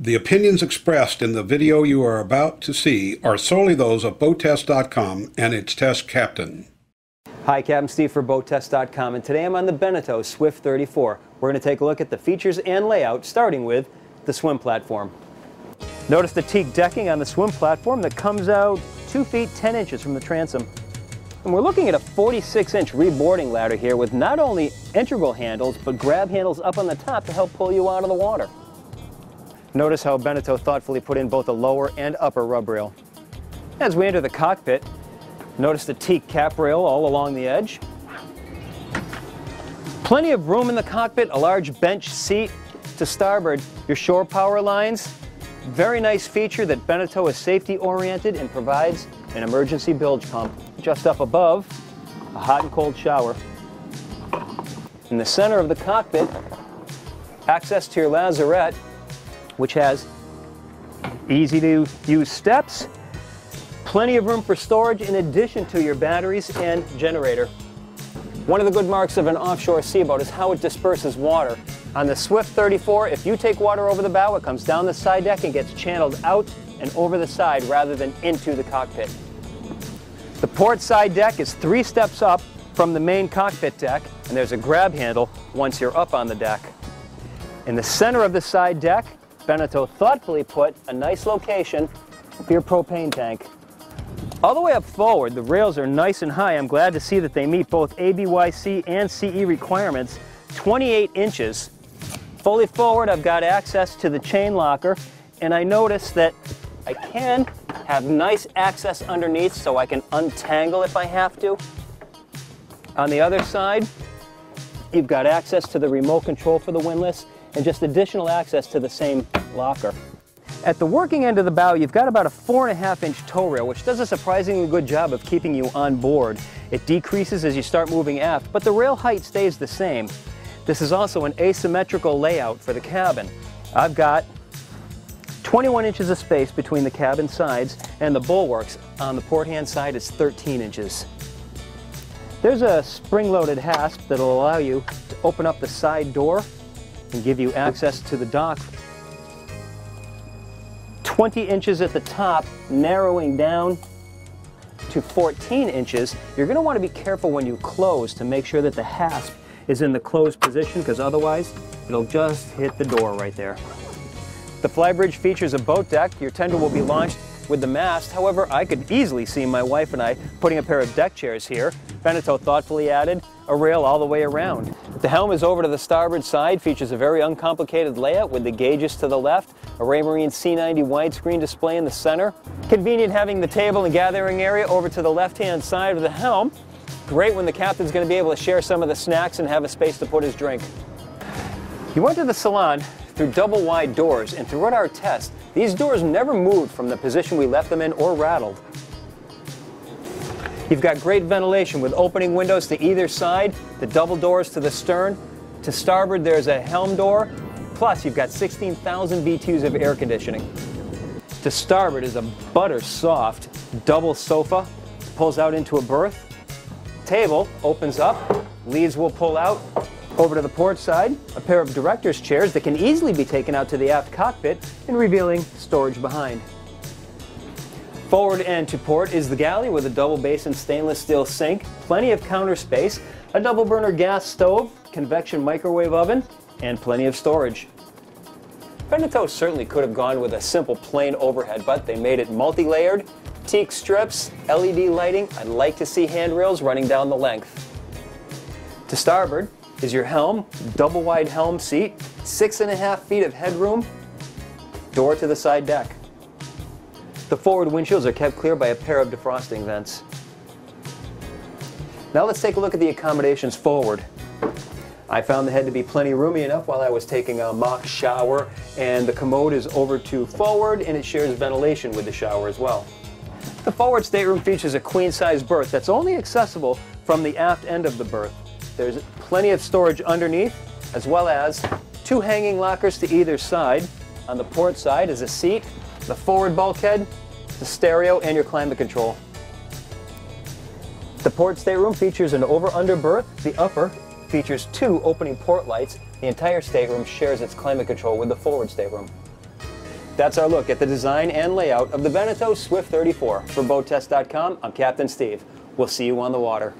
The opinions expressed in the video you are about to see are solely those of BoatTest.com and its test captain. Hi, Captain Steve for BoatTest.com, and today I'm on the Beneteau Swift 34. We're going to take a look at the features and layout, starting with the swim platform. Notice the teak decking on the swim platform that comes out 2 feet 10 inches from the transom. And we're looking at a 46-inch reboarding ladder here with not only integral handles, but grab handles up on the top to help pull you out of the water. Notice how Beneteau thoughtfully put in both a lower and upper rub rail. As we enter the cockpit, notice the teak cap rail all along the edge. Plenty of room in the cockpit, a large bench seat to starboard. Your shore power lines, very nice feature that Beneteau is safety oriented and provides an emergency bilge pump. Just up above, a hot and cold shower. In the center of the cockpit, access to your lazarette, which has easy to use steps, plenty of room for storage in addition to your batteries and generator. One of the good marks of an offshore seaboat is how it disperses water. On the Swift 34, if you take water over the bow, it comes down the side deck and gets channeled out and over the side rather than into the cockpit. The port side deck is 3 steps up from the main cockpit deck, and there's a grab handle once you're up on the deck. In the center of the side deck, Beneteau thoughtfully put a nice location for your propane tank. All the way up forward, the rails are nice and high. I'm glad to see that they meet both ABYC and CE requirements. 28 inches. Fully forward, I've got access to the chain locker, and I notice that I can have nice access underneath so I can untangle if I have to. On the other side, you've got access to the remote control for the windlass and just additional access to the same locker. At the working end of the bow, you've got about a 4.5-inch tow rail, which does a surprisingly good job of keeping you on board. It decreases as you start moving aft, but the rail height stays the same. This is also an asymmetrical layout for the cabin. I've got 21 inches of space between the cabin sides, and the bulwarks on the port-hand side is 13 inches. There's a spring-loaded hasp that'll allow you to open up the side door and give you access to the dock. 20 inches at the top, narrowing down to 14 inches. You're going to want to be careful when you close to make sure that the hasp is in the closed position, because otherwise it'll just hit the door right there. The Flybridge features a boat deck. Your tender will be launched with the mast. However, I could easily see my wife and I putting a pair of deck chairs here. Beneteau thoughtfully added a rail all the way around. The helm is over to the starboard side, features a very uncomplicated layout with the gauges to the left, a Raymarine C90 widescreen display in the center. Convenient having the table and gathering area over to the left-hand side of the helm. Great when the captain's going to be able to share some of the snacks and have a space to put his drink. You went to the Salon through double wide doors, and throughout our test, these doors never moved from the position we left them in or rattled. You've got great ventilation with opening windows to either side, the double doors to the stern. To starboard, there's a helm door, plus you've got 16,000 BTUs of air conditioning. To starboard is a butter-soft double sofa, pulls out into a berth. Table opens up, leads will pull out. Over to the port side, a pair of director's chairs that can easily be taken out to the aft cockpit and revealing storage behind. Forward and to port is the galley with a double basin stainless steel sink, plenty of counter space, a double burner gas stove, convection microwave oven, and plenty of storage. Beneteau certainly could have gone with a simple plain overhead, but they made it multi-layered, teak strips, LED lighting. I'd like to see handrails running down the length. To starboard is your helm, double wide helm seat, 6.5 feet of headroom, door to the side deck. The forward windshields are kept clear by a pair of defrosting vents. Now let's take a look at the accommodations forward. I found the head to be plenty roomy enough while I was taking a mock shower, and the commode is over to forward and it shares ventilation with the shower as well. The forward stateroom features a queen-size berth that's only accessible from the aft end of the berth. There's plenty of storage underneath, as well as 2 hanging lockers to either side. On the port side is a seat, the forward bulkhead, the stereo, and your climate control. The port stateroom features an over-under berth. The upper features 2 opening port lights. The entire stateroom shares its climate control with the forward stateroom. That's our look at the design and layout of the Beneteau Swift 34. For BoatTest.com, I'm Captain Steve. We'll see you on the water.